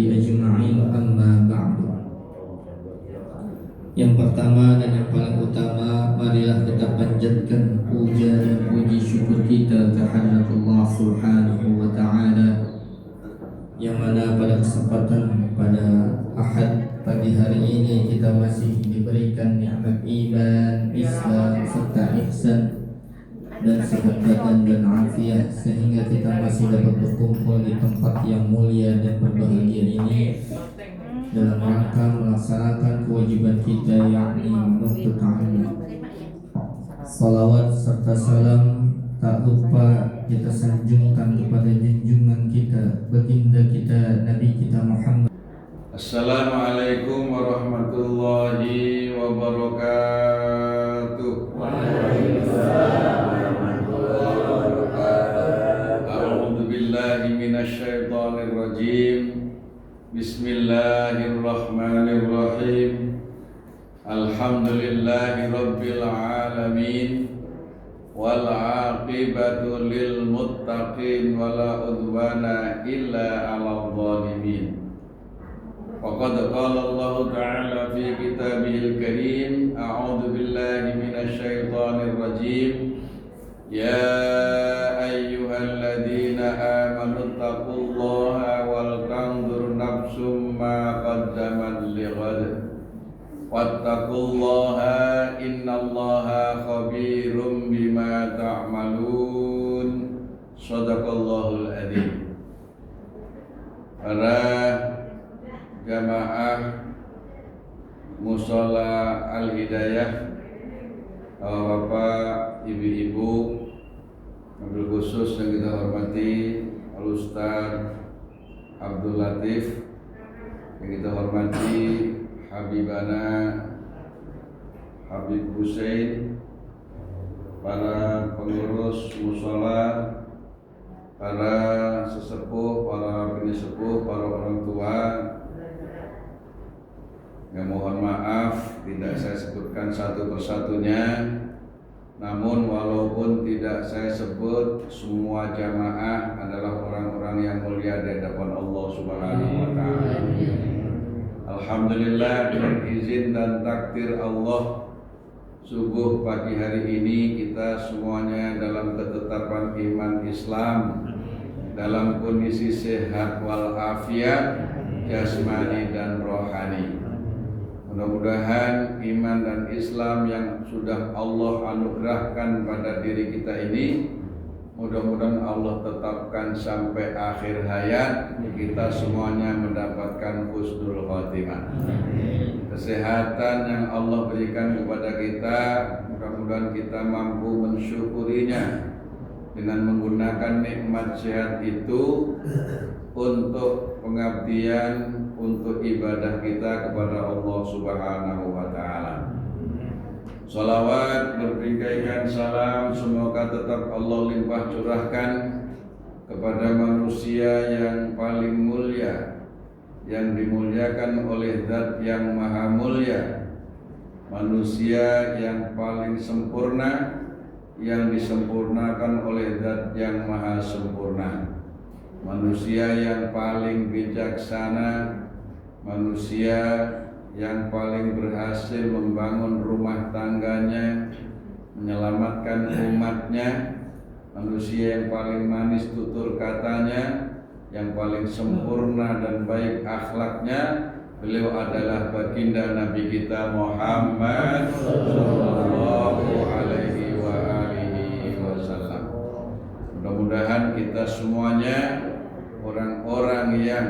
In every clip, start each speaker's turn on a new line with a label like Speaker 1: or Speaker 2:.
Speaker 1: أجمعين أما بعد. Yang pertama dan yang paling utama, marilah kita panjatkan puja dan puji syukur kita kehadirat Allah Subhanahu wa taala, yang mana pada kesempatan pada Ahad pagi hari ini kita masih diberikan nikmat iman, Islam serta ihsan dan sehat badan dan afiat, sehingga kita masih dapat berkumpul di tempat yang mulia dan berbahagia ini dalam rangka melaksanakan kewajiban kita, yakni menuntut ilmu. Salawat serta salam tak lupa kita sanjungkan kepada junjungan kita, baginda kita, Nabi kita Muhammad.
Speaker 2: Assalamualaikum warahmatullahi wabarakatuh. Waalaikumsalam warahmatullahi wabarakatuh. A'udzu billahi minasy syaithanir rajim. Bismillahirrahmanirrahim. Alhamdulillahi rabbil alamin. Wal 'aqibatu lil muttaqin wala udwana illa 'alal zalimin. Faqad qala Allah ta'ala fi kitabihil karim, a'udzu billahi minasy syaithanir rajim. Ya ayyuhalladzina amanu taqullaha wal tanzur nafsum ma qaddamat lighad wattaqullaha innallaha khabirum bima ta'malun. Shadaqallahul adzim. Para jamaah Mushola Al-Hidayah, bapak, ibu-ibu, wabil khusus yang kita hormati Al-Ustaz Abdul Latif, yang kita hormati Habibana Habib Hussein, para pengurus mushola, para sesepuh, para penysepuh, para orang tua. Ya, mohon maaf tidak saya sebutkan satu persatunya, namun walaupun tidak saya sebut, semua jamaah adalah orang-orang yang mulia di hadapan Allah Subhanahu wa taala. Alhamdulillah, dengan izin dan takdir Allah, subuh pagi hari ini kita semuanya dalam ketetapan iman Islam, dalam kondisi sehat walafiat jasmani dan rohani. Mudah-mudahan iman dan Islam yang sudah Allah anugerahkan pada diri kita ini, mudah-mudahan Allah tetapkan sampai akhir hayat, kita semuanya mendapatkan husnul khotimah. Kesehatan yang Allah berikan kepada kita, mudah-mudahan kita mampu mensyukurinya dengan menggunakan nikmat sehat itu untuk pengabdian, untuk ibadah kita kepada Allah Subhanahu wa taala. Salawat berpingkaikan salam semoga tetap Allah limpah curahkan kepada manusia yang paling mulia, yang dimuliakan oleh Zat yang maha mulia, manusia yang paling sempurna, yang disempurnakan oleh Zat yang maha sempurna, manusia yang paling bijaksana, manusia yang paling berhasil membangun rumah tangganya, menyelamatkan umatnya, manusia yang paling manis tutur katanya, yang paling sempurna dan baik akhlaknya. Beliau adalah baginda Nabi kita Muhammad sallallahu alaihi wa alihi wasallam. Mudah-mudahan kita semuanya orang-orang yang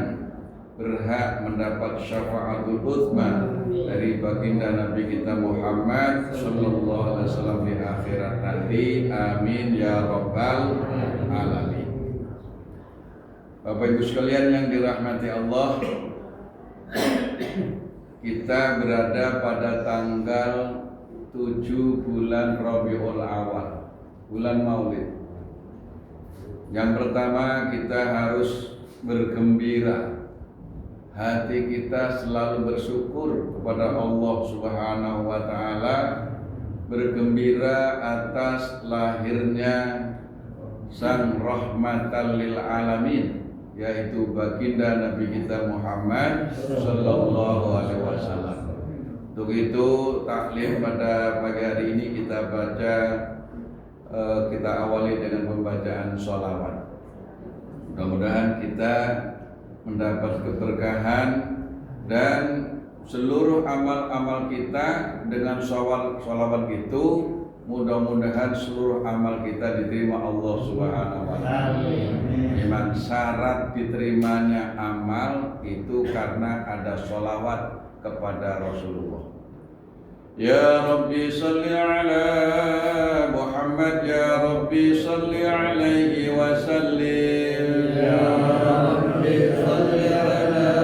Speaker 2: berhak mendapat syafaatul utsma dari baginda Nabi kita Muhammad sallallahu alaihi wasallam di akhirat nanti. Amin ya rabbal alamin. Bapak Ibu sekalian yang dirahmati Allah, kita berada pada tanggal 7 bulan Rabiul Awal, bulan Maulid. Yang pertama, kita harus bergembira. Hati kita selalu bersyukur kepada Allah Subhanahu wa taala, bergembira atas lahirnya sang rahmatan lil alamin, yaitu baginda Nabi kita Muhammad sallallahu alaihi wasallam. Untuk itu taklim pada pagi hari ini kita baca, kita awali dengan pembacaan sholawat. Mudah-mudahan kita mendapat keberkahan dan seluruh amal-amal kita dengan sholawat itu, mudah-mudahan seluruh amal kita diterima Allah Subhanahu wa taala. Memang syarat diterimanya amal itu karena ada sholawat kepada Rasulullah. Ya Rabbi salli ala Muhammad, ya Rabbi salli alaihi wa sallim. Ya Rabbi salli ala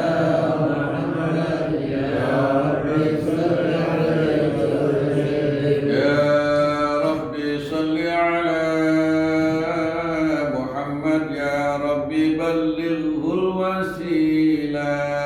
Speaker 2: Muhammad, ya Rabbi salli alaihi wa sallim. Ya Rabbi salli ala Muhammad, ya Rabbi ballighul wasilah.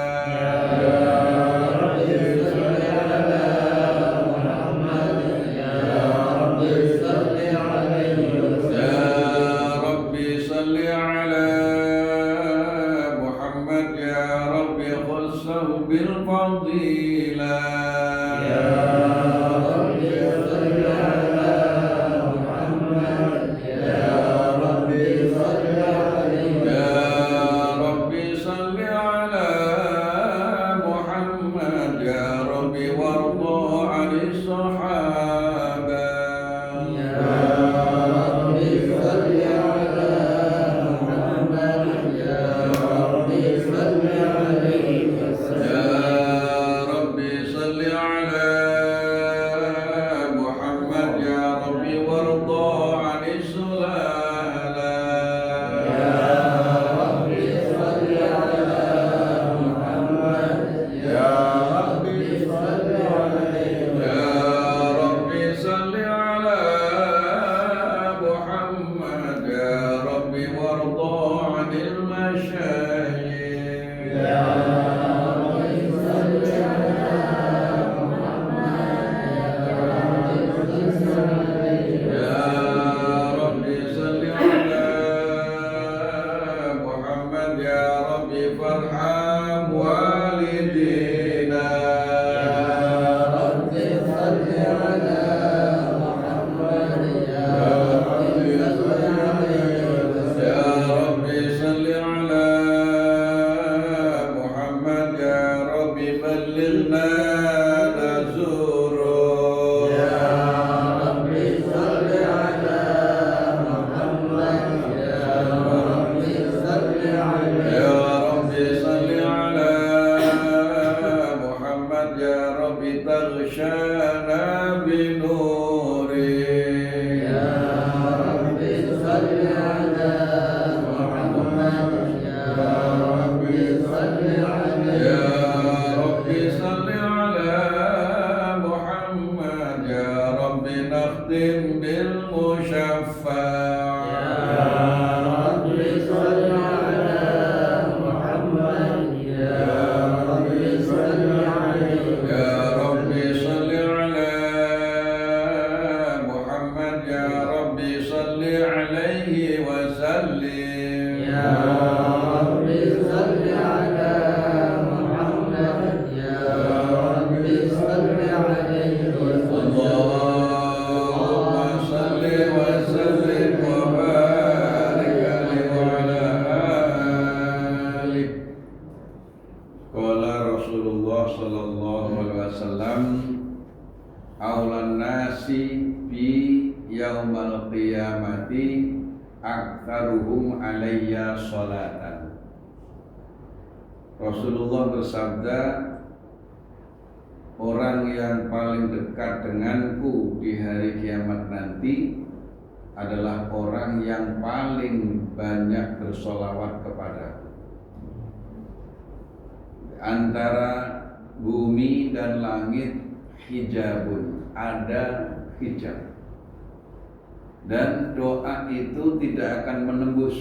Speaker 2: Rasulullah bersabda, orang yang paling dekat denganku di hari kiamat nanti adalah orang yang paling banyak bersolawat kepadaku. Antara bumi dan langit hijabun, ada hijab, dan doa itu tidak akan menembus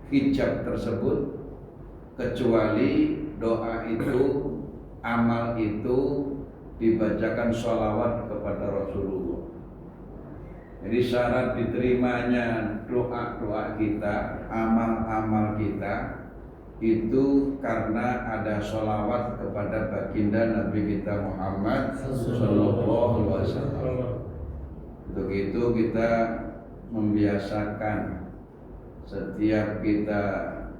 Speaker 2: hijab tersebut kecuali doa itu, amal itu dibacakan sholawat kepada Rasulullah. Jadi syarat diterimanya doa-doa kita, amal-amal kita itu karena ada sholawat kepada baginda Nabi kita Muhammad Sallallahu Alaihi Wasallam. Untuk itu kita membiasakan setiap kita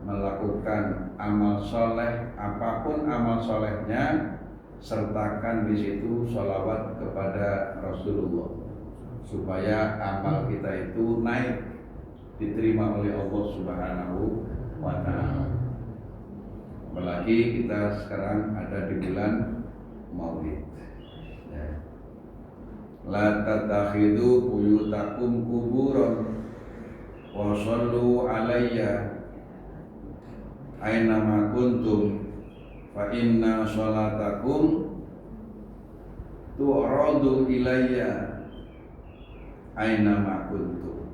Speaker 2: melakukan amal soleh, apapun amal solehnya, sertakan di situ sholawat kepada Rasulullah supaya amal kita itu naik, diterima oleh Allah Subhanahu wa Ta'ala. Apalagi kita sekarang ada di bulan Maulid. Ya. La tatakhidu buyutakum kuburan wa sallu alayya aina ma kuntum fa inna sholatakum tu'radu ilayya aina ma kuntum.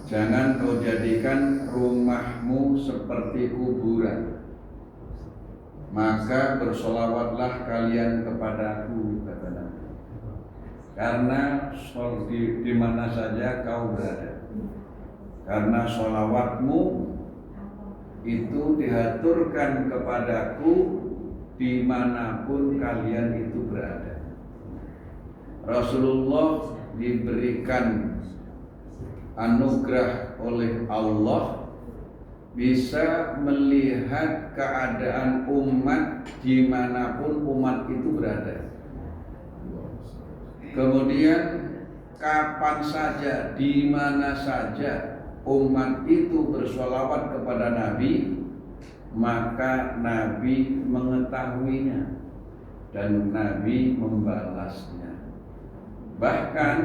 Speaker 2: Jangan kau jadikan rumahmu seperti kuburan, maka bersolawatlah kalian kepadaku, kata Nabi. Karena di mana saja kau berada, karena solawatmu itu dihaturkan kepadaku dimanapun kalian itu berada. Rasulullah diberikan anugerah oleh Allah bisa melihat keadaan umat dimanapun umat itu berada. Kemudian kapan saja, di mana saja umat itu bersolawat kepada Nabi, maka Nabi mengetahuinya dan Nabi membalasnya. Bahkan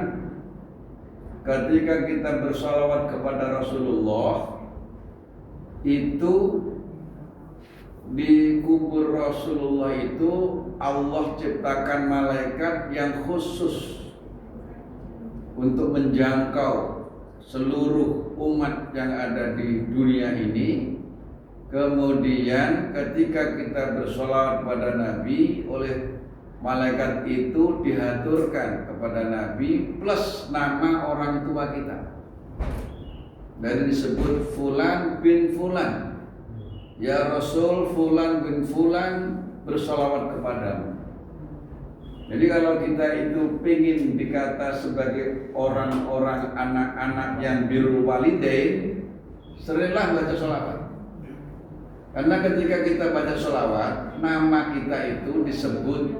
Speaker 2: ketika kita bersolawat kepada Rasulullah, itu di kubur Rasulullah itu Allah ciptakan malaikat yang khusus untuk menjangkau seluruh umat yang ada di dunia ini. Kemudian ketika kita bersolawat kepada Nabi, oleh malaikat itu dihaturkan kepada Nabi plus nama orang tua kita. Dan disebut Fulan bin Fulan. Ya Rasul, Fulan bin Fulan bersolawat kepadamu. Jadi kalau kita itu ingin dikata sebagai orang-orang anak-anak yang birrul walidain, seringlah baca sholawat. Karena ketika kita baca sholawat, nama kita itu disebut,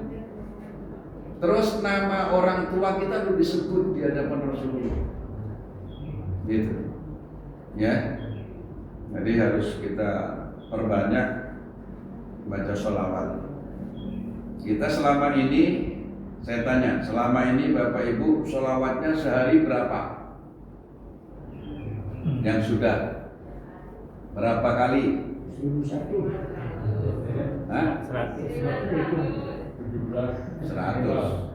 Speaker 2: terus nama orang tua kita itu disebut di hadapan Rasulullah. Gitu. Ya. Jadi harus kita perbanyak baca sholawat. Kita selama ini, saya tanya, selama ini Bapak Ibu sholawatnya sehari berapa? Yang sudah berapa kali?
Speaker 3: 100.
Speaker 2: Hah? 100.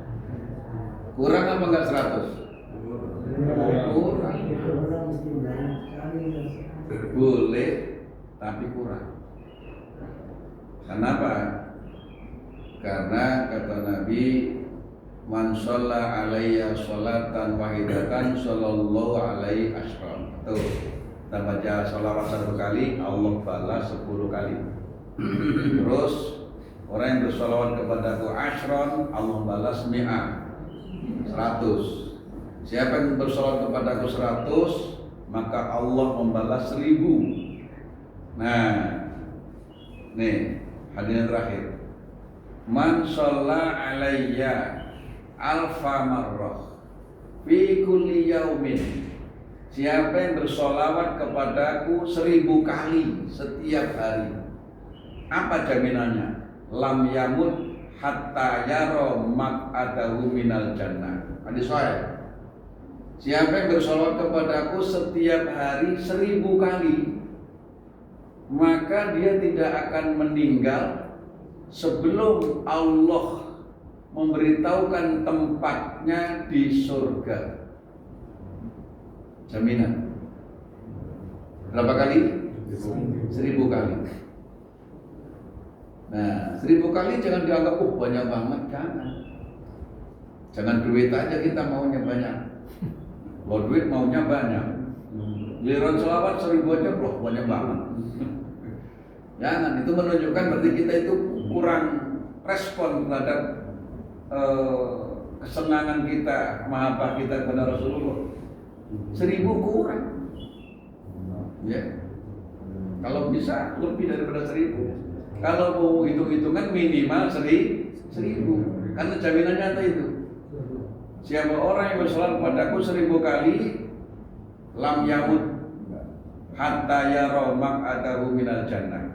Speaker 2: Kurang apa enggak 100? Kurang. Boleh, tapi kurang. Kenapa? Karena kata Nabi, man shalla alayya sholatan wahidatan sallallahu alaihi asyram. Tuh, kita baca sholawat 1 kali, Allah balas 10 kali. Terus orang yang bersolawat kepada aku asyron, Allah balas mi'ah, 100. Siapa yang bersolawat kepada aku 100, maka Allah membalas 1000. Nah, nih hadirin terakhir. Man shalla alayya alfa marrah fi kulli yaumin. Siapa yang bersolawat kepadaku 1000 kali setiap hari, apa jaminannya? Lam yamut hatta yaro maq'adahu minal jannah. Hadis sahih. Siapa yang bersolawat kepadaku setiap hari 1000 kali, maka dia tidak akan meninggal sebelum Allah memberitahukan tempatnya di surga. Jaminan. Berapa kali? 1000 kali. Nah, 1000 kali jangan dianggap banyak banget, jangan. Jangan duit aja kita maunya banyak. Kalau duit maunya banyak, giliran selawat 1000 aja loh banyak banget. Jangan, itu menunjukkan berarti kita itu kurang respon terhadap kesenangan kita, mahabbah kita kepada Rasulullah. 1000 kurang. Ya. Kalau bisa lebih daripada 1000. Kalau mau hitung-hitungan minimal 1000. Karena jaminan nyata itu. Siapa orang yang bersolat kepadaku 1000 kali, lam yamut hatta yara maq'adahu minal jannah.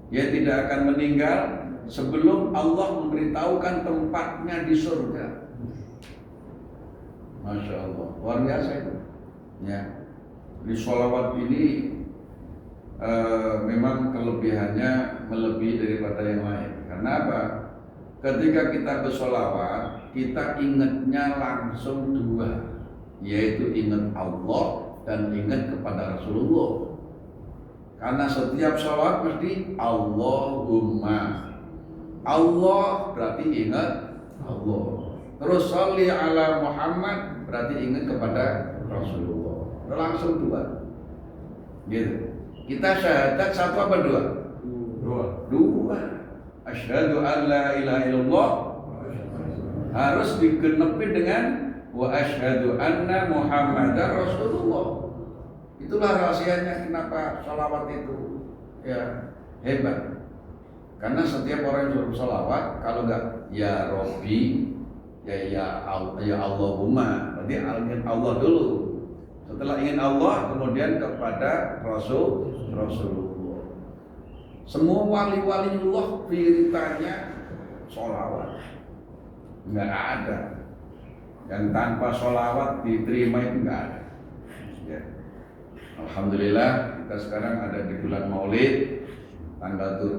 Speaker 2: Dia tidak akan meninggal sebelum Allah memberitahukan tempatnya di surga. Masya Allah, luar biasa itu. Ya, di sholawat ini memang kelebihannya melebihi daripada yang lain. Karena apa? Ketika kita bersolawat, kita ingatnya langsung dua, yaitu ingat Allah dan ingat kepada Rasulullah. Karena setiap sholawat mesti Allahumma. Allah berarti ingat Allah. Terus sholli ala Muhammad berarti ingat kepada Rasulullah. Langsung dua. Gitu. Kita syahadat satu apa dua? Dua. Asyhadu an la ilaha illallah. Harus digenepi dengan wa asyhadu anna Muhammadar Rasulullah. Itulah rahasianya kenapa sholawat itu ya hebat. Karena setiap orang yang bersolawat, kalau enggak ya Robbi, ya Allahumma, berarti ingin Allah dulu. Setelah ingin Allah, kemudian kepada Rasulullah. Semua wali-waliullah piritanya sholawat. Enggak ada yang tanpa sholawat diterima, itu enggak ada. Ya. Alhamdulillah kita sekarang ada di bulan Maulid tanggal 7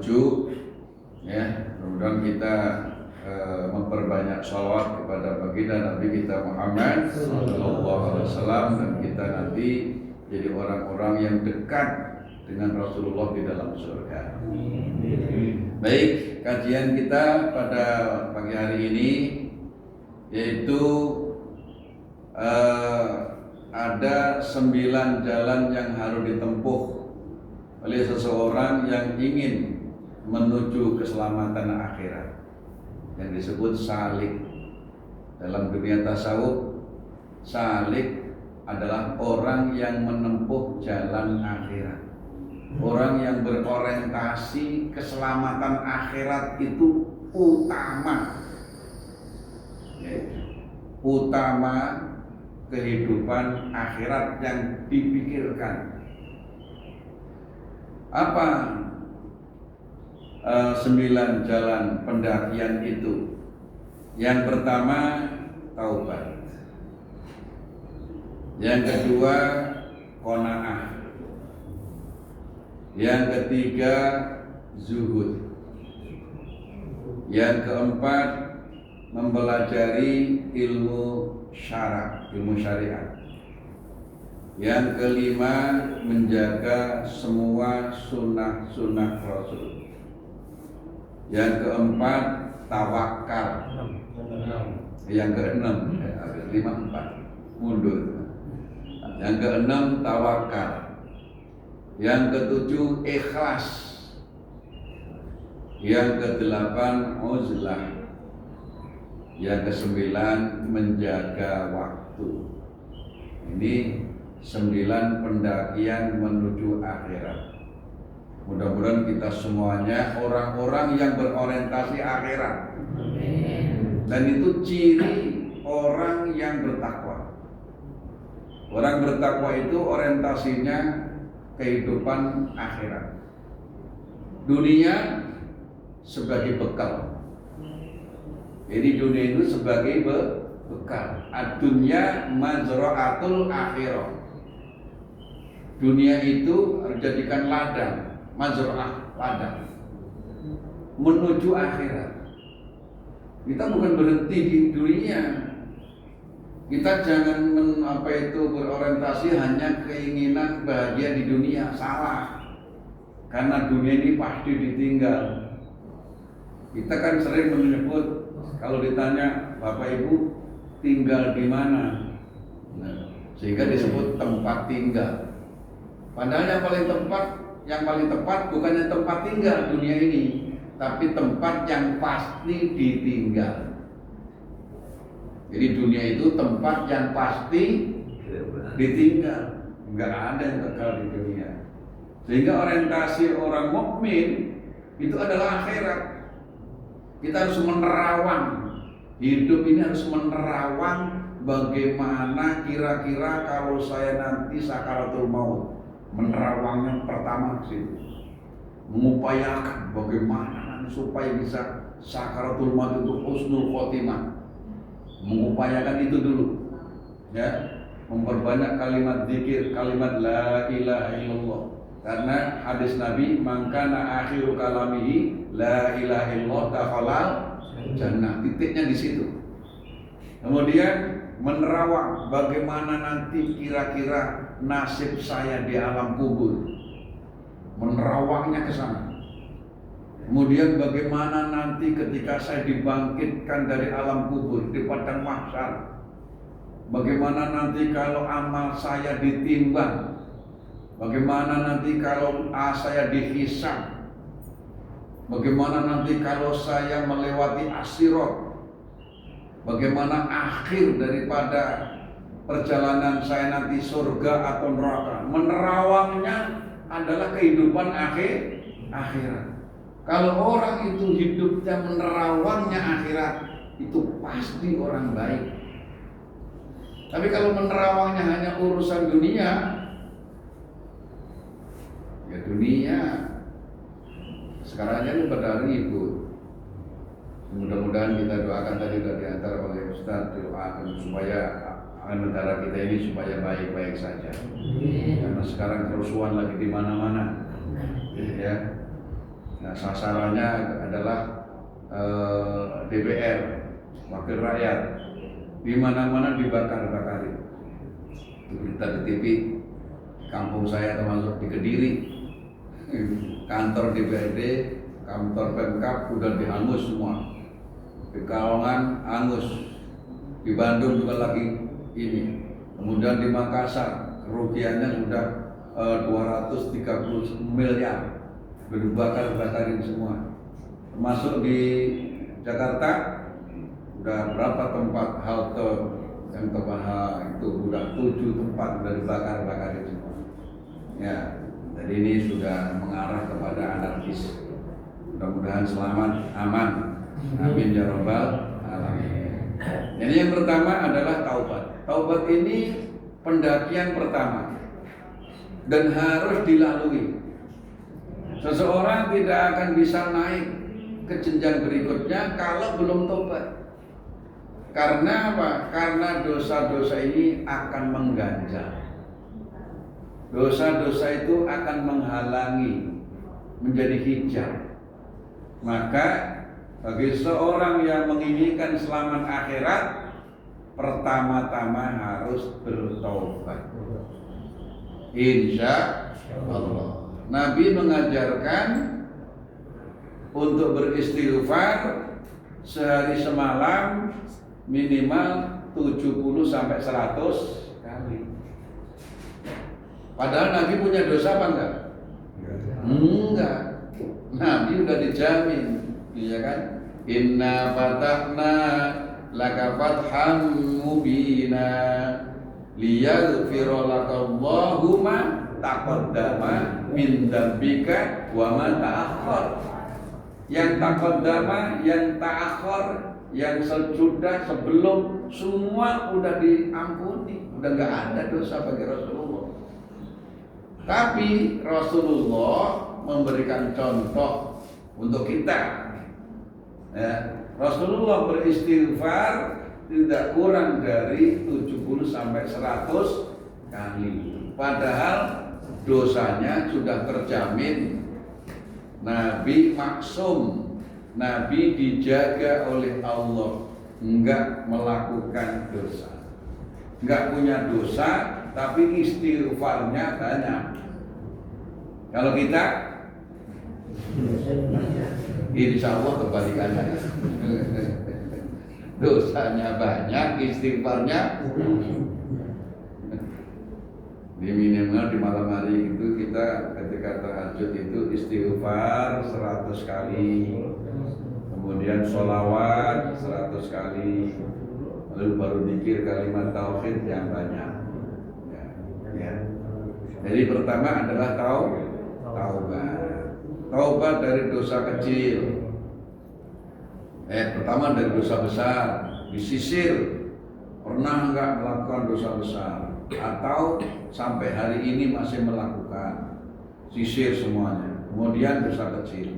Speaker 2: ya. Mudah-mudahan kita memperbanyak sholawat kepada baginda Nabi kita Muhammad SAW, dan kita nanti jadi orang-orang yang dekat dengan Rasulullah di dalam surga. Baik, kajian kita pada pagi hari ini yaitu ada 9 jalan yang harus ditempuh oleh seseorang yang ingin menuju keselamatan akhirat, yang disebut salik. Dalam dunia tasawuf, salik adalah orang yang menempuh jalan akhirat, orang yang berorientasi keselamatan akhirat itu utama, utama kehidupan akhirat yang dipikirkan. Apa 9 jalan pendakian itu? Yang pertama taubat, yang kedua qanaah, yang ketiga zuhud, yang keempat mempelajari ilmu syariat, yang kelima menjaga semua sunnah Rasul, yang keempat tawakal, yang keenam 5 mundur, yang keenam tawakal, yang ketujuh ikhlas, yang kedelapan uzlah, yang kesembilan menjaga waktu. Ini 9 pendakian menuju akhirat. Mudah-mudahan kita semuanya orang-orang yang berorientasi akhirat. Dan itu ciri orang yang bertakwa. Orang bertakwa itu orientasinya kehidupan akhirat. Dunia sebagai bekal. Jadi dunia itu sebagai bekal. Ad-dunya mazra'atul akhirah. Dunia itu harus dijadikan ladang, mazra'ah, ladang menuju akhirat. Kita bukan berhenti di dunia. Kita jangan berorientasi hanya keinginan bahagia di dunia. Salah. Karena dunia ini pasti ditinggal. Kita kan sering menyebut, kalau ditanya Bapak Ibu tinggal di mana, Nah, sehingga disebut tempat tinggal. Padahal yang paling tepat bukannya tempat tinggal dunia ini, tapi tempat yang pasti ditinggal. Jadi dunia itu tempat yang pasti ditinggal, nggak ada yang kekal di dunia. Sehingga orientasi orang mukmin itu adalah akhirat. Kita harus menerawang hidup ini, harus menerawang bagaimana kira-kira kalau saya nanti sakaratul maut. Menerawangnya pertama sih, mengupayakan bagaimana nanti supaya bisa sakaratul maut itu husnul khotimah. Mengupayakan itu dulu, ya, memperbanyak kalimat zikir, kalimat la ilaha illallah. Karena hadis Nabi, mangkana akhiru kalamihi la ilaha illallah dakhalal jannah. Titiknya di situ. Kemudian menerawang bagaimana nanti kira-kira nasib saya di alam kubur. Menerawangnya ke sana. Kemudian bagaimana nanti ketika saya dibangkitkan dari alam kubur di padang mahsyar. Bagaimana nanti kalau amal saya ditimbang. Bagaimana nanti kalau saya dihisab. Bagaimana nanti kalau saya melewati as-sirat. Bagaimana akhir daripada perjalanan saya nanti surga atau neraka. Menerawangnya adalah kehidupan akhirat. Kalau orang itu hidupnya menerawangnya akhirat, itu pasti orang baik. Tapi kalau menerawangnya hanya urusan dunia, ya dunia sekarang aja pada ribut. Mudah-mudahan kita doakan tadi sudah diantar oleh Ustaz, doakan supaya negara kita ini supaya baik-baik saja. Karena sekarang kerusuhan lagi di mana-mana, ya. Nah, sasarannya adalah DPR, wakil rakyat, di mana-mana dibakar-bakari. Itu berita di TV. Kampung saya termasuk di Kediri, kantor DPRD, kantor Pemkab udah dihangus semua. Di Kalongan hangus, di Bandung juga lagi ini. Kemudian di Makassar kerugiannya sudah 230 miliar. Dibakar-bakarin semua. Termasuk di Jakarta udah berapa tempat halte yang tempat itu udah 7 tempat udah dibakar-bakarin semua. Ya, jadi ini sudah mengarah kepada anarkis. Mudah-mudahan selamat, aman. Amin ya rabbal alamin. Jadi yang pertama adalah taubat. Taubat ini pendakian pertama dan harus dilalui. Seseorang tidak akan bisa naik ke jenjang berikutnya kalau belum tobat. Karena apa? Karena dosa-dosa ini akan mengganjal. Dosa-dosa itu akan menghalangi, menjadi hijab. Maka bagi seorang yang menginginkan selamat akhirat, pertama-tama harus bertobat. Insya Allah. Nabi mengajarkan untuk beristighfar sehari semalam minimal 70 sampai 100 kali. Padahal Nabi punya dosa apa enggak? Enggak. Nabi udah dijamin, iya kan? Inna fatahna laka fatham mubina liyaghfira lakallahu ma taqaddama min dzambika wa ma ta'akhkhar. Yang taqaddama, yang ta'akhkhar, yang sesudah, sebelum, semua udah diampuni, udah enggak ada dosa bagi Rasulullah. Tapi Rasulullah memberikan contoh untuk kita. Ya, Rasulullah beristighfar tidak kurang dari 70 sampai 100 kali. Padahal dosanya sudah terjamin. Nabi maksum, Nabi dijaga oleh Allah, enggak melakukan dosa, enggak punya dosa, tapi istighfarnya banyak. Kalau kita, insya Allah kebalikannya. Dosanya banyak, istighfarnya. Di minimal di malam hari itu kita ketika tahajud itu istighfar 100 kali, kemudian sholawat 100 kali, lalu baru zikir kalimat tauhid yang banyak. Ya. Jadi pertama adalah taubat dari dosa kecil. Pertama dari dosa besar, disisir. Pernah enggak melakukan dosa besar atau sampai hari ini masih melakukan, sisir semuanya. Kemudian dosa kecil.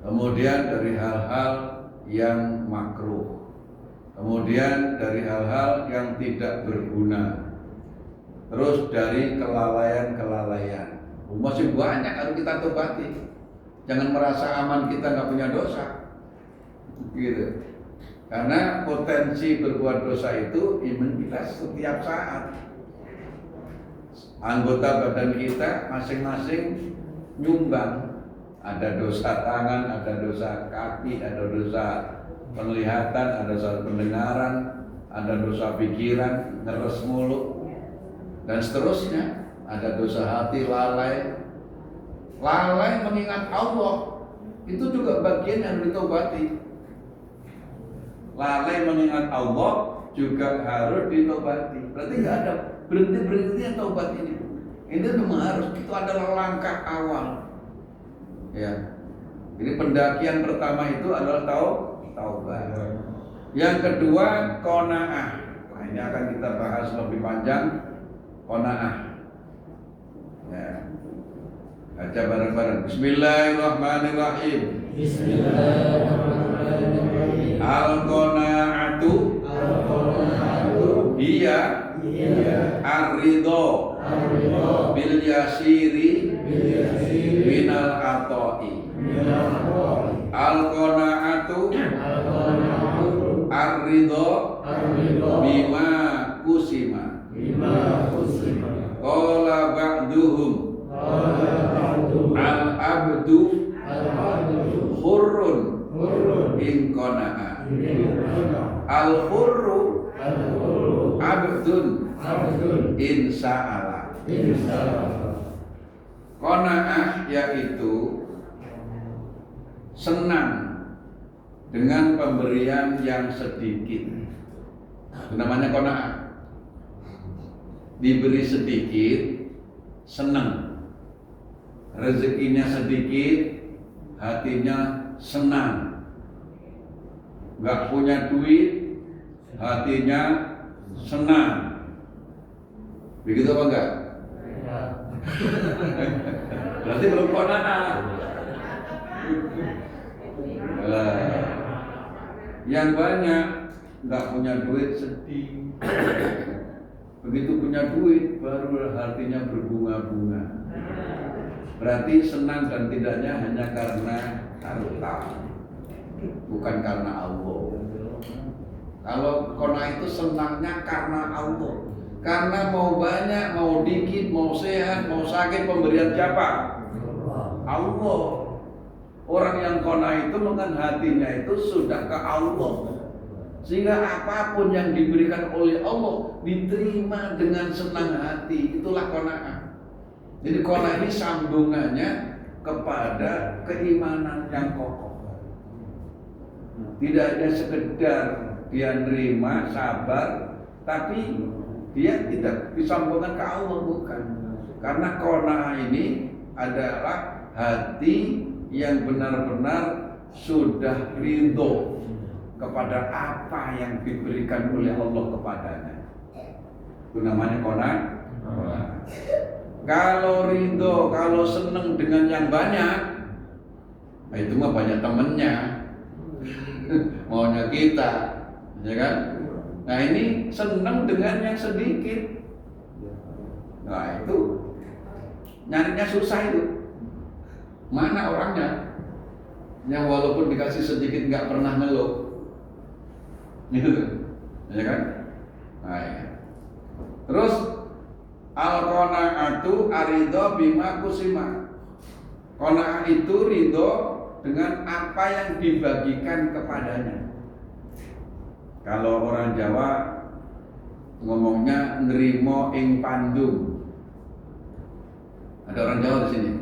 Speaker 2: Kemudian dari hal-hal yang makruh. Kemudian dari hal-hal yang tidak berguna. Terus dari kelalaian. Masih banyak harus kita tobati. Jangan merasa aman kita nggak punya dosa, gitu. Karena potensi berbuat dosa itu iman kita setiap saat. Anggota badan kita masing-masing nyumbang. Ada dosa tangan, ada dosa kaki, ada dosa penglihatan, ada dosa pendengaran, ada dosa pikiran, ngeres mulut, dan seterusnya. Ada dosa hati, lalai mengingat Allah, itu juga bagian yang ditobati. Lalai mengingat Allah juga harus ditobati. Berarti nggak ada berhenti-berhentinya tobat ini. Ini memang harus, itu adalah langkah awal. Ya. Jadi pendakian pertama itu adalah taubat. Yang kedua qanaah. Nah, ini akan kita bahas lebih panjang. Qanaah. Ya. Baca bareng-bareng. Bismillahirrahmanirrahim. Bismillahirrahmanirrahim. Al-qanaatu hiya ar-ridha bil yasiri minal atoi. Al-qanaatu ar-ridha bima kusima. Qala ba'duhum al-abdu hurrun in qana'a. Al-hurru abdun in sa'ala. Qana'a yaitu senang dengan pemberian yang sedikit. Itu namanya qana'a. Diberi sedikit, senang. Rezekinya sedikit, hatinya senang. Gak punya duit, hatinya senang. Begitu apa enggak? Berarti belum qanaah. Yang banyak gak punya duit sedih. Begitu punya duit baru hatinya berbunga-bunga. Berarti senang dan tidaknya hanya karena harta, bukan karena Allah. Kalau qanaah itu senangnya karena Allah. Karena mau banyak, mau dikit, mau sehat, mau sakit, pemberian siapa? Allah. Orang yang qanaah itu dengan hatinya itu sudah ke Allah. Sehingga apapun yang diberikan oleh Allah diterima dengan senang hati. Itulah qanaah. Jadi qanaah ini sambungannya kepada keimanan yang kokoh. Tidak hanya sekedar dia nerima, sabar, tapi dia tidak disambungkan ke Allah, bukan. Karena qanaah ini adalah hati yang benar-benar sudah ridho kepada apa yang diberikan oleh Allah kepadanya. Itu namanya qanaah. Kalau ridho, kalau senang dengan yang banyak, nah itu mah banyak temennya. Maunya kita, ya kan? Nah ini senang dengan yang sedikit. Nah itu nyarinya susah itu. Mana orangnya yang walaupun dikasih sedikit nggak pernah ngeluh, gitu, ya kan? Nah, ya. Terus al-qanaatu aridho bima kusima. Qanaah itu ridho dengan apa yang dibagikan kepadanya. Kalau orang Jawa ngomongnya nerimo ing pandum. Ada orang Jawa di sini?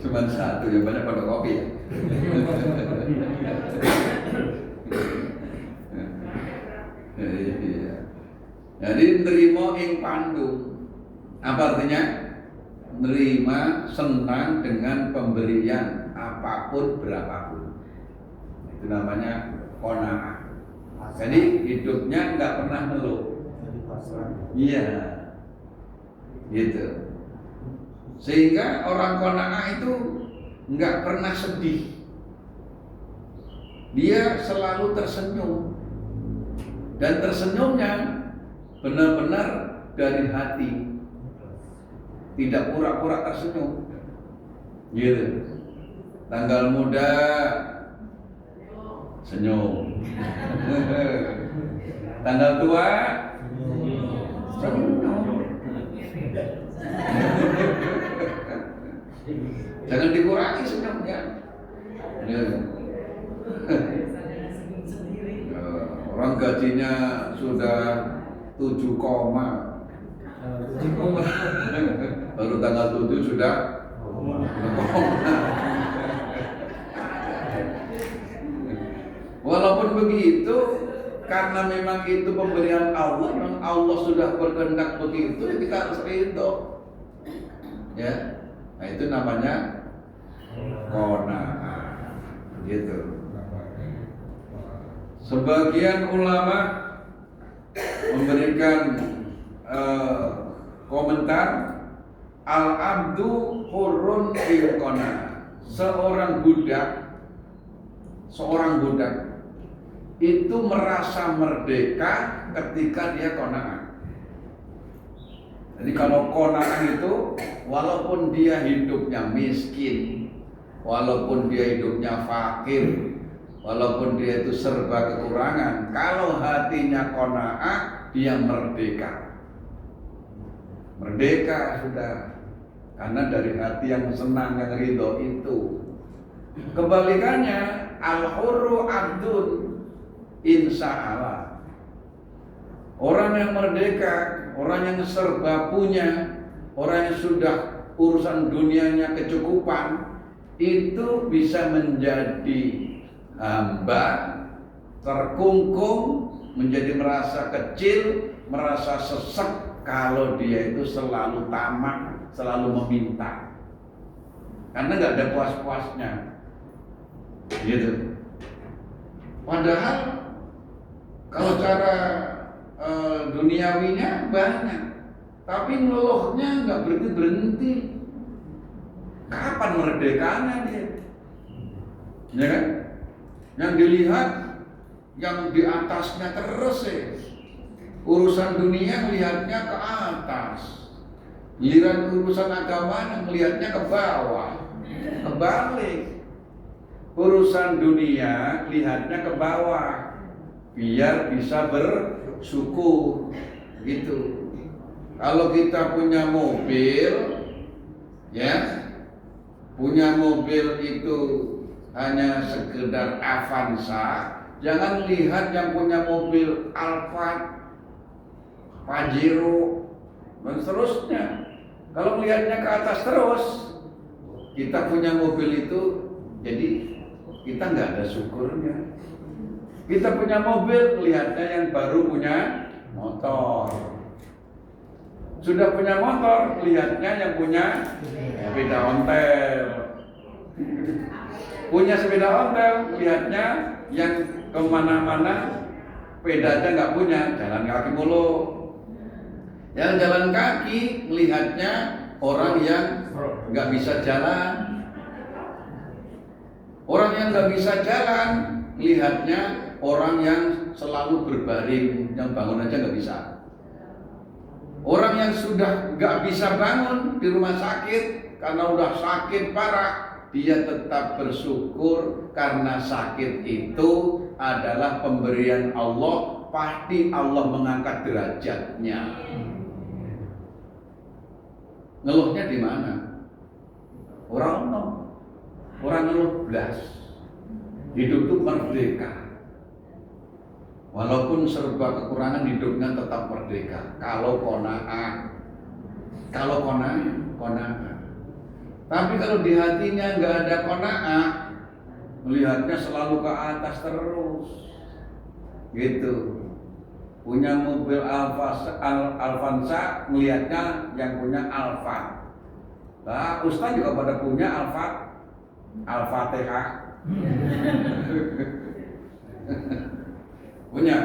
Speaker 2: Cuma satu, yang banyak pada kopi ya. Iya. Jadi nerimo ing pandu. Apa artinya? Nerima senang dengan pemberian apapun berapapun. Itu namanya qanaah. Jadi hidupnya nggak pernah ngeluh. Iya, gitu. Sehingga orang qanaah itu nggak pernah sedih. Dia selalu tersenyum. Dan tersenyumnya benar-benar dari hati. Tidak pura-pura tersenyum. Gitu. Tanggal muda senyum. Tanggal tua senyum. Jangan dikurangi senyumnya. Orang gajinya sudah 7 koma. Baru tanggal 7 sudah walaupun begitu, karena memang itu pemberian Allah, memang Allah sudah berkehendak begitu, ya kita harus ridho. Ya, nah itu namanya qanaah. Gitu. Sebagian ulama memberikan komentar, al-abdu hurrun fil qanaah. Seorang budak itu merasa merdeka ketika dia qanaah. Jadi kalau qanaah itu walaupun dia hidupnya miskin, walaupun dia hidupnya fakir, walaupun dia itu serba kekurangan, kalau hatinya qanaah, dia merdeka. Merdeka sudah, karena dari hati yang senang, yang ridho itu. Kebalikannya, al-hurru abdun insyaallah. Orang yang merdeka, orang yang serba punya, orang yang sudah urusan dunianya kecukupan, itu bisa menjadi hamba, terkungkung, menjadi merasa kecil, merasa sesek kalau dia itu selalu tamak, selalu meminta, karena nggak ada puas-puasnya, gitu. Padahal kalau cara duniawinya banyak, tapi ngeluhnya nggak berhenti. Kapan merdekanya dia? Ya kan? Yang dilihat yang di atasnya terus ya. Urusan dunia melihatnya ke atas. Giliran urusan agama melihatnya ke bawah. Kebalik. Urusan dunia lihatnya ke bawah biar bisa bersyukur gitu. Kalau kita punya mobil, ya, punya mobil itu hanya sekedar Avanza, jangan lihat yang punya mobil Alphard, Pajero, dan seterusnya. Kalau melihatnya ke atas terus, kita punya mobil itu, jadi kita nggak ada syukurnya. Kita punya mobil, lihatnya yang baru punya motor. Sudah punya motor, lihatnya yang punya sepeda ontel. Punya sepeda ontel, lihatnya yang kemana-mana sepedanya nggak punya, jalan kaki mulu. Yang jalan kaki, melihatnya orang yang nggak bisa jalan. Orang yang nggak bisa jalan, lihatnya orang yang selalu berbaring, yang bangun aja nggak bisa. Orang yang sudah nggak bisa bangun di rumah sakit karena udah sakit parah, dia tetap bersyukur karena sakit itu adalah pemberian Allah, pasti Allah mengangkat derajatnya. Ngeluhnya di mana? Orang ngeluh belas. Hidup itu merdeka. Walaupun serba kekurangan, hidupnya tetap merdeka. Kalau qanaah, qanaah. Tapi kalau di hatinya nggak ada qanaah, melihatnya selalu ke atas terus, gitu. Punya mobil Alfansa, melihatnya yang punya Alfa. Nah, Ustaz juga pada punya Al-Fatihah. punya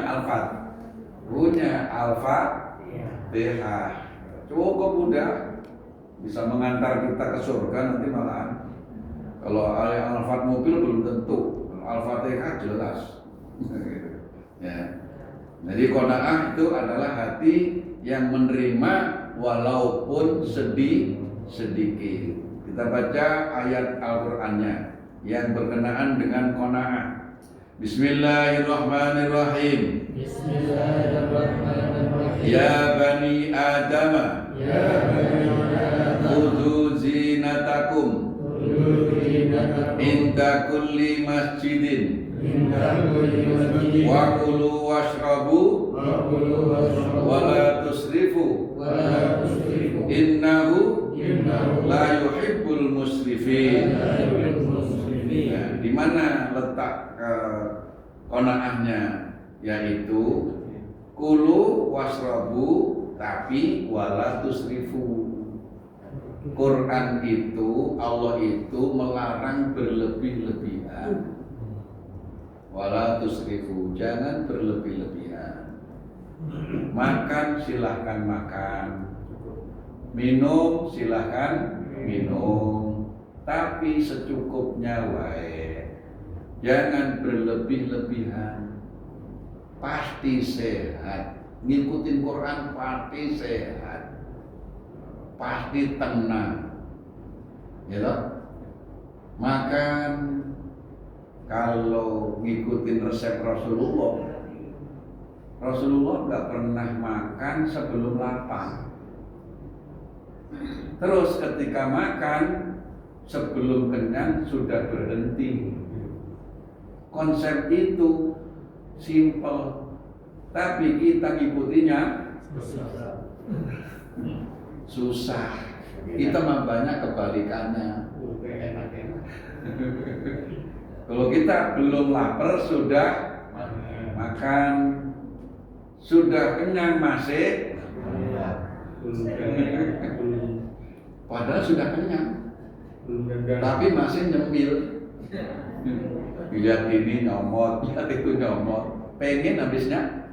Speaker 2: Al-Fatihah. Cukup udah bisa mengantar kita ke surga nanti malahan. Kalau Al-Fat mobil belum tentu, Al-Fatihah jelas. Ya. Jadi qanaah itu adalah hati yang menerima walaupun sedikit. Kita baca ayat Al-Qur'annya yang berkenaan dengan qanaah. Bismillahirrahmanirrahim. Ya bani Adam, khudhu zinatakum inda kulli masjidin wa kulu washrabu wa la tusrifu innahu la yuhibbul musrifin. Nah, di mana letak qanaahnya? Yaitu kulu washrabu tapi wala tusrifu. Quran itu, Allah itu melarang berlebih-lebihan. Wala tusrifu, jangan berlebih-lebihan. Makan silahkan makan, minum silahkan minum, tapi secukupnya wae. Jangan berlebih-lebihan. Pasti sehat. Ngikutin Quran pasti sehat. Pasti tenang. Ya toh? Makan kalau ngikutin resep Rasulullah nggak pernah makan sebelum lapar. Terus ketika makan sebelum kenyang sudah berhenti. Konsep itu simple, tapi kita ngikutinya susah. Kita mah banyak kebalikannya. Kalau kita belum lapar sudah makan, sudah kenyang masih, padahal sudah kenyang, tapi masih nyemil. Lihat ini nyomot, lihat itu nyomot, pengen habisnya,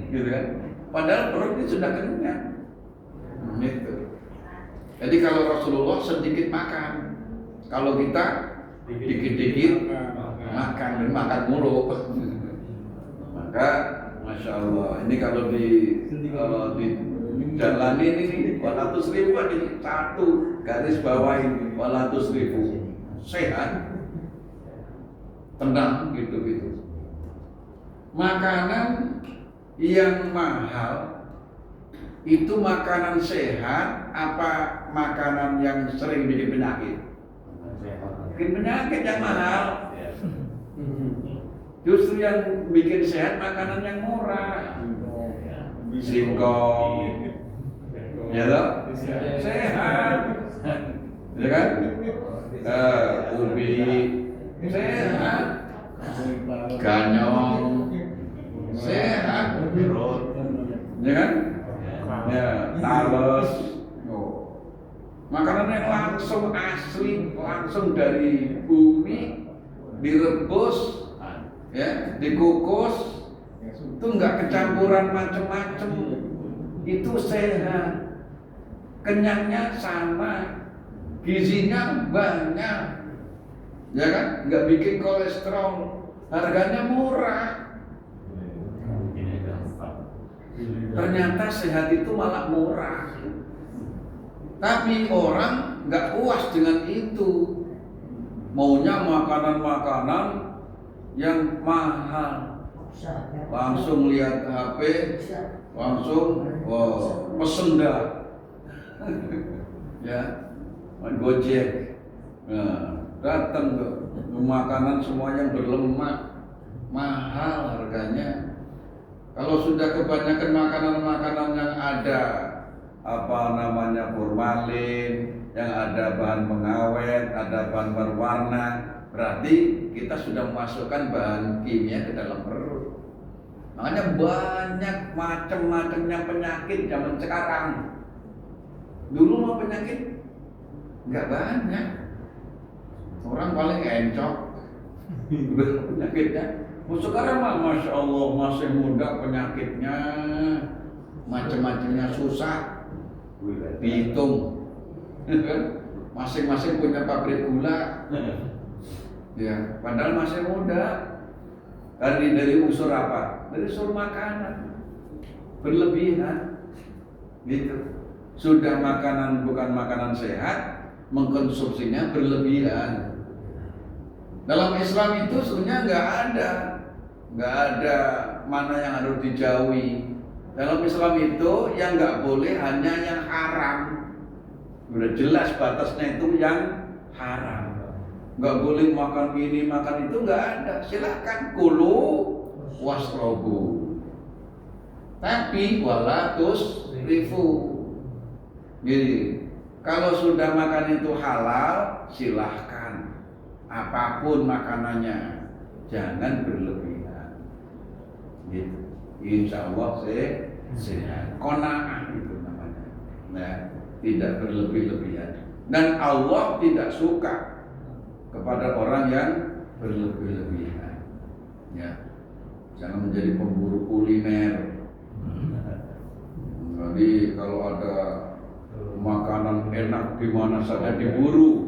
Speaker 2: gitu kan? Padahal perut ini sudah kenyang. Gitu. Jadi kalau Rasulullah sedikit makan, kalau kita dikit-dikit makan dan makan mulu. Maka Masya Allah, ini kalau di jalan ini 100.000 ini satu garis bawain 100.000 sehat, tenang gitu. Makanan yang mahal itu makanan sehat apa makanan yang sering bikin penyakit? Bikin penyakit yang mahal. Justru yang bikin sehat makanan yang murah. Singkong, ya toh? Sehat, ya kan? Ubi sehat, ganyong sehat, ya kan? Ya, talos. Makanan yang langsung asli, langsung dari bumi, direbus, ya, dikukus, itu enggak kecampuran macam-macam, itu sehat, kenyangnya sama, gizinya banyak, ya kan? Enggak bikin kolesterol, harganya murah. Ternyata sehat itu malah murah. Tapi orang nggak puas dengan itu, maunya makanan-makanan yang mahal. Langsung lihat HP, langsung pesen dah, ya, Gojek, datang tuh makanan semua yang berlemak, mahal harganya. Kalau sudah kebanyakan makanan-makanan yang ada formalin, yang ada bahan pengawet, ada bahan berwarna, berarti kita sudah memasukkan bahan kimia ke dalam perut. Makanya banyak macam-macamnya penyakit zaman sekarang. Dulu mah penyakit nggak banyak, orang paling encok penyakitnya. Sekarang mah masya Allah masih muda penyakitnya, macam-macamnya susah dihitung. Masing-masing punya pabrik gula, ya, padahal masih muda. Dari unsur apa? Dari unsur makanan berlebihan, gitu. Sudah makanan bukan makanan sehat, mengkonsumsinya berlebihan. Dalam Islam itu sebenarnya nggak ada mana yang harus dijauhi. Dalam Islam itu yang nggak boleh hanya yang haram. Udah jelas batasnya itu yang haram. Nggak boleh makan ini, makan itu, nggak ada. Silakan kulu wasrobu. Tapi wala tusrifu. Jadi kalau sudah makan itu halal, silahkan. Apapun makanannya, jangan berlebihan. Gitu. Insya Allah sehat. Qanaah itu namanya. Nah, tidak berlebih-lebihan. Dan Allah tidak suka kepada orang yang berlebih-lebihan. Ya, jangan menjadi pemburu kuliner. Jadi kalau ada makanan enak di mana saja diburu.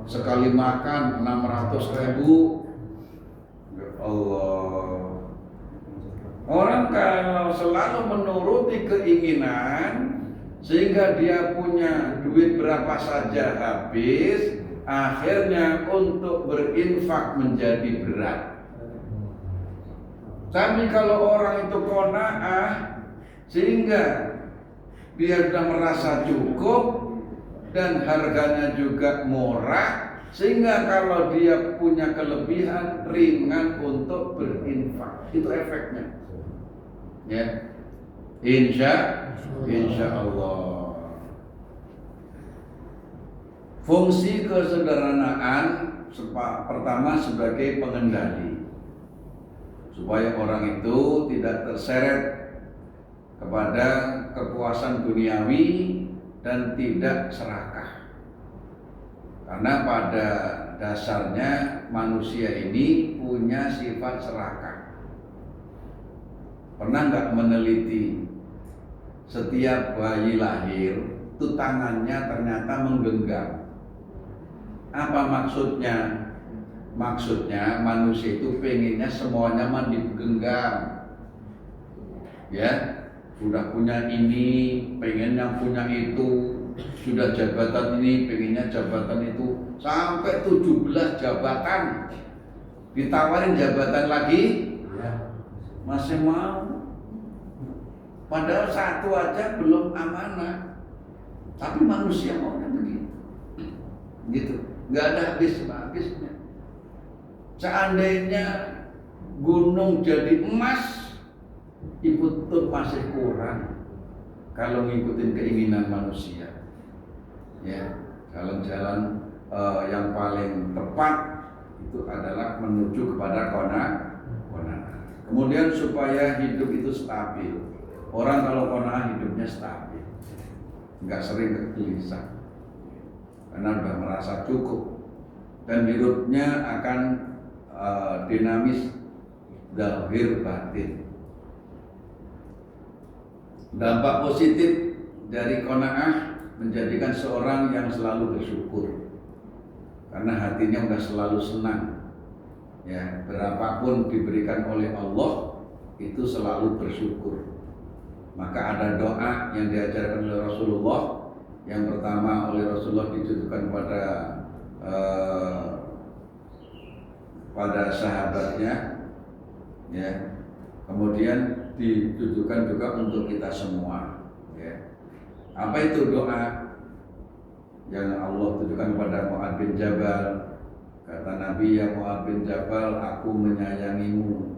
Speaker 2: Sekali makan 600.000. Ya Allah. Orang kalau selalu menuruti keinginan sehingga dia punya duit berapa saja habis, akhirnya untuk berinfak menjadi berat. Tapi kalau orang itu qanaah sehingga dia sudah merasa cukup dan harganya juga murah, sehingga kalau dia punya kelebihan ringan untuk berinfak. Itu efeknya. Ya. Insya Allah. Fungsi kesederhanaan pertama sebagai pengendali, supaya orang itu tidak terseret kepada kepuasan duniawi dan tidak serakah. Karena pada dasarnya manusia ini punya sifat serakah. Pernah nggak meneliti setiap bayi lahir itu tangannya ternyata menggenggam? Apa maksudnya? Maksudnya manusia itu pengennya semuanya digenggam. Ya, sudah punya ini, pengen yang punya itu, sudah jabatan ini, pengennya jabatan itu, sampai 17 jabatan. Ditawarin jabatan lagi, masih mau. Padahal satu aja belum amanah. Tapi manusia maunya begitu. Gitu, nggak ada habis-habisnya. Seandainya gunung jadi emas, itu masih kurang kalau ngikutin keinginan manusia. Ya, jalan-jalan yang paling tepat itu adalah menuju kepada qanaah. Kemudian supaya hidup itu stabil. Orang kalau qanaah hidupnya stabil, nggak sering gelisah, karena sudah merasa cukup dan hidupnya akan dinamis, zahir batin. Dampak positif dari qanaah menjadikan seorang yang selalu bersyukur, karena hatinya sudah selalu senang. Ya, berapapun diberikan oleh Allah itu selalu bersyukur. Maka ada doa yang diajarkan oleh Rasulullah. Yang pertama oleh Rasulullah ditujukan pada sahabatnya, ya. Kemudian ditujukan juga untuk kita semua, ya. Apa itu doa yang Allah tujukan pada Mu'adz bin Jabal? Kata Nabi, ya Mu'adz bin Jabal, aku menyayangimu.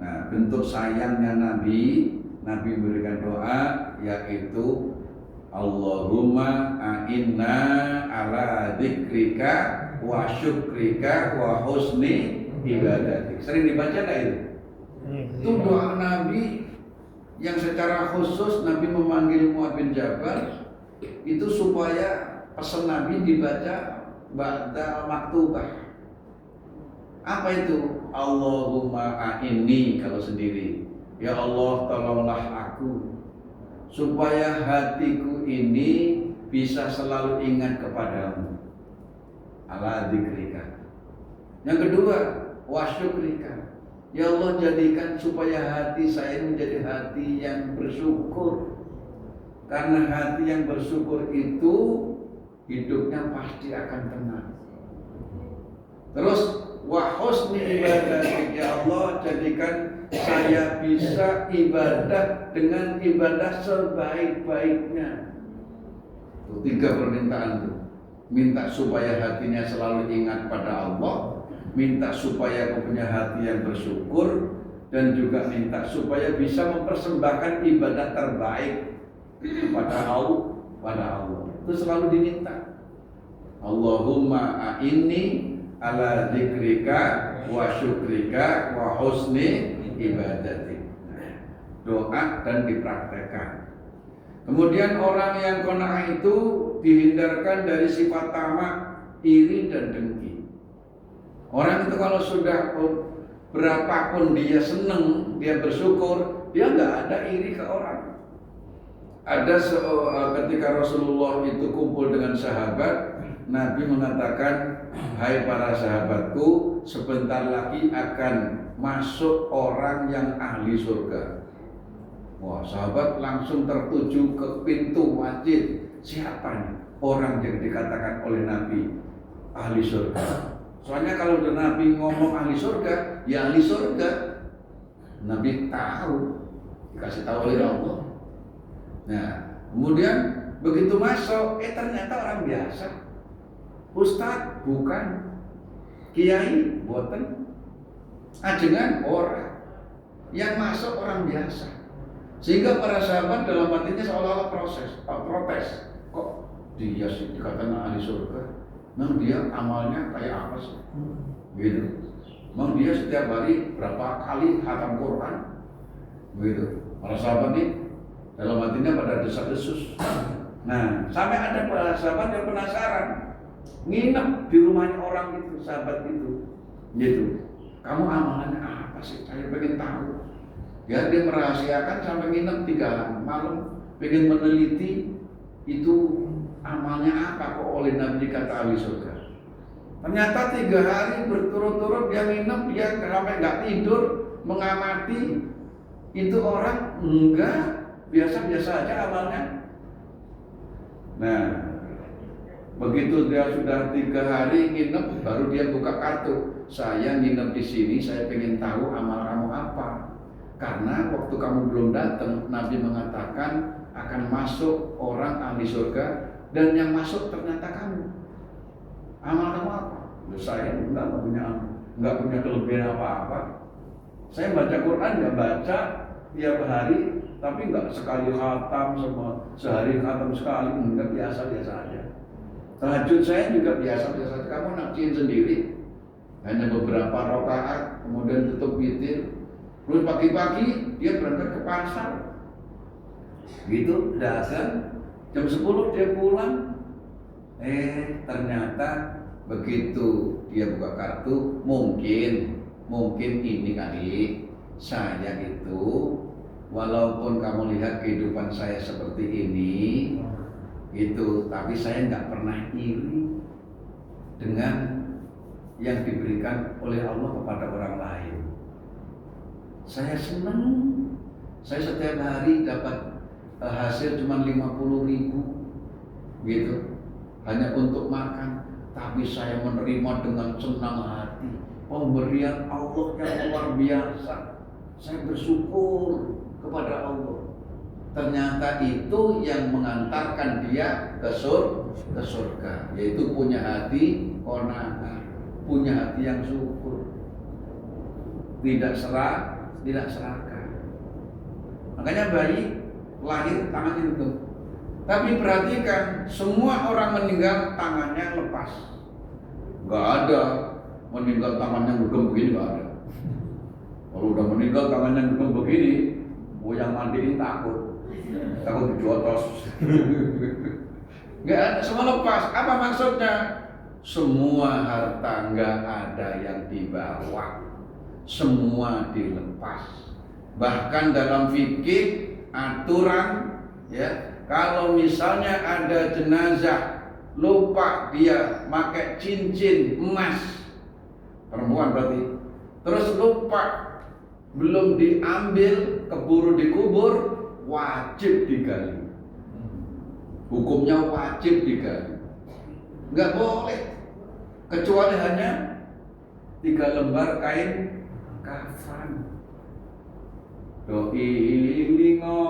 Speaker 2: Nah, bentuk sayangnya Nabi memberikan doa yaitu Allahumma a'inna ala dzikrika wa syukrika wa husni ibadatik. Sering dibaca enggak itu? Itu doa Nabi yang secara khusus Nabi memanggil Mu'adz bin Jabal itu supaya pesan Nabi dibaca ba'da maktubah. Apa itu? Allahumma a'inni kalau sendiri. Ya Allah, tolonglah aku supaya hatiku ini bisa selalu ingat kepadamu. Ala dzikrika. Yang kedua, wa syukrika. Ya Allah, jadikan supaya hati saya menjadi hati yang bersyukur. Karena hati yang bersyukur itu hidupnya pasti akan tenang. Terus wa husni ibadatik, ya Allah, jadikan saya bisa ibadah dengan ibadah sebaik-baiknya. Itu 3 permintaan tuh. Minta supaya hatinya selalu ingat pada Allah, minta supaya punya hati yang bersyukur, dan juga minta supaya bisa mempersembahkan ibadah terbaik kepada Allah. Itu selalu diminta. Allahumma a'inni ala dzikrika wa syukrika wa husni ibadatik. Doa dan dipraktekkan. Kemudian orang yang qanaah itu dihindarkan dari sifat tamak, iri dan dengki. Orang itu kalau sudah berapapun dia senang, dia bersyukur, dia nggak ada iri ke orang. Ada ketika Rasulullah itu kumpul dengan sahabat, Nabi mengatakan, hai para sahabatku, sebentar lagi akan masuk orang yang ahli surga. Wah, sahabat langsung tertuju ke pintu masjid. Siapa nih orang yang dikatakan oleh Nabi ahli surga? Soalnya kalau Nabi ngomong ahli surga, ya ahli surga. Nabi tahu, dikasih tahu oleh Allah. Nah, kemudian begitu masuk, ternyata orang biasa. Ustadz bukan, kiai boten, ajengan orang, yang masuk orang biasa. Sehingga para sahabat dalam hatinya seolah-olah protes. Kok dia sih dikatakan ahli surga? Memang dia amalnya kayak apa sih? Gitu. Memang dia setiap hari berapa kali khatam Quran? Gitu. Para sahabat nih dalam hatinya pada desas-desus. Nah, sampai ada para sahabat yang penasaran, nginep di rumahnya orang itu, sahabat itu, gitu. Kamu amalannya apa sih? Saya pengen tahu. Ya, dia merahasiakan sampai nginep 3 malam, pengen meneliti itu amalnya apa kok oleh Nabi dikata ahli surga. Ternyata 3 hari berturut-turut dia nginep, dia sampai nggak tidur mengamati itu orang enggak biasa-biasa aja amalnya. Nah, begitu dia sudah 3 hari nginep, baru dia buka kartu. Saya nginep di sini, saya pengen tahu amal kamu apa. Karena waktu kamu belum datang, Nabi mengatakan akan masuk orang ahli surga, dan yang masuk ternyata kamu. Amal kamu apa? Saya enggak punya kelebihan apa-apa. Saya baca Quran nggak baca tiap hari, tapi nggak sekali khatam, sehari khatam sekali, enggak, biasa-biasa aja. Tahajud saya juga biasa-biasa. Kamu nafsiin sendiri, hanya beberapa rakaat, kemudian tutup witir. Terus pagi-pagi dia berangkat ke pasar, gitu, dagang, jam 10 dia pulang. Ternyata begitu dia buka kartu, mungkin ini kali saya itu, walaupun kamu lihat kehidupan saya seperti ini, itu, tapi saya nggak pernah iri dengan yang diberikan oleh Allah kepada orang lain. Saya senang, saya setiap hari dapat hasil cuma 50.000, gitu, hanya untuk makan, tapi saya menerima dengan senang hati pemberian Allah yang luar biasa. Saya bersyukur kepada Allah. Ternyata itu yang mengantarkan dia ke surga, yaitu punya hati qanaah, punya hati yang syukur, tidak dilaksanakan. Makanya bayi lahir tangannya ditutup. Tapi perhatikan, semua orang meninggal tangannya lepas. Gak ada meninggal tangannya gegem begini, gak ada. Kalau udah meninggal tangannya gegem begini, yang mandiin takut dijotos. Gak ada, semua lepas. Apa maksudnya? Semua harta gak ada yang dibawa, semua dilepas. Bahkan dalam fikih aturan, ya, kalau misalnya ada jenazah lupa dia pakai cincin emas, perempuan berarti, terus lupa belum diambil, keburu dikubur, wajib digali. Hukumnya wajib digali. Nggak boleh kecuali hanya 3 lembar kain kafan. Doi lingo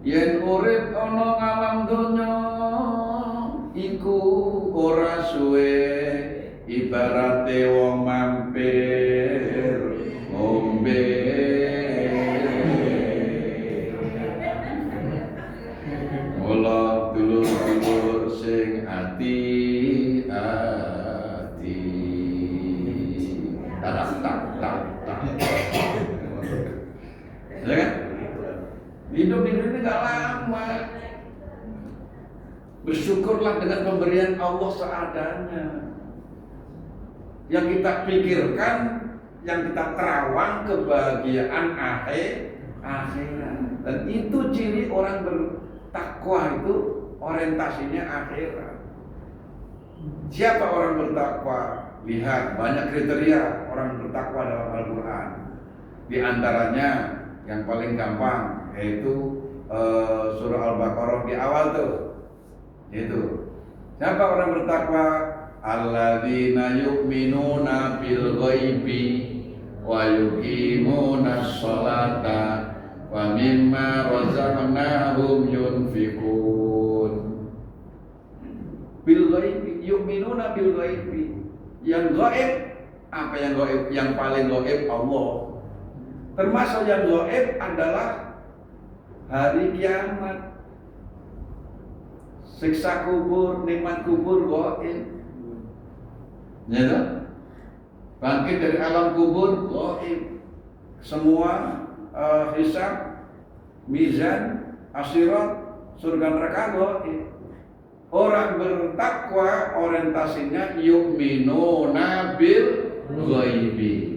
Speaker 2: yen urip ana ngalam donya iku ora suwe, ibarate wong mampir ngombe. Mula dulur-dulur sing ati-ati tak. Ya kan? Hidup di dunia ini gak lama. Bersyukurlah dengan pemberian Allah seadanya. Yang kita pikirkan, yang kita terawang kebahagiaan akhirat. Dan itu ciri orang bertakwa, itu orientasinya akhirat. Siapa orang bertakwa? Lihat, banyak kriteria orang bertakwa dalam Al-Quran. Di antaranya yang paling gampang yaitu surah Al-Baqarah di awal tuh. Itu. Siapa orang bertakwa? Alladzina yu'minuna bil ghaibi wa yuqimunas sholata wa mimma razaqnahum yunfiqun. Bil ghaibi, yu'minuna bil ghaibi. Yang gaib, apa yang gaib? Yang paling gaib Allah. Termasuk yang gaib adalah hari kiamat, siksa kubur, nikmat kubur gaib. Ya kan? Bangkit dari alam kubur gaib. Semua hisab, mizan, akhirat, surga neraka gaib. Orang bertakwa orientasinya yu'minuna bil ghaibi.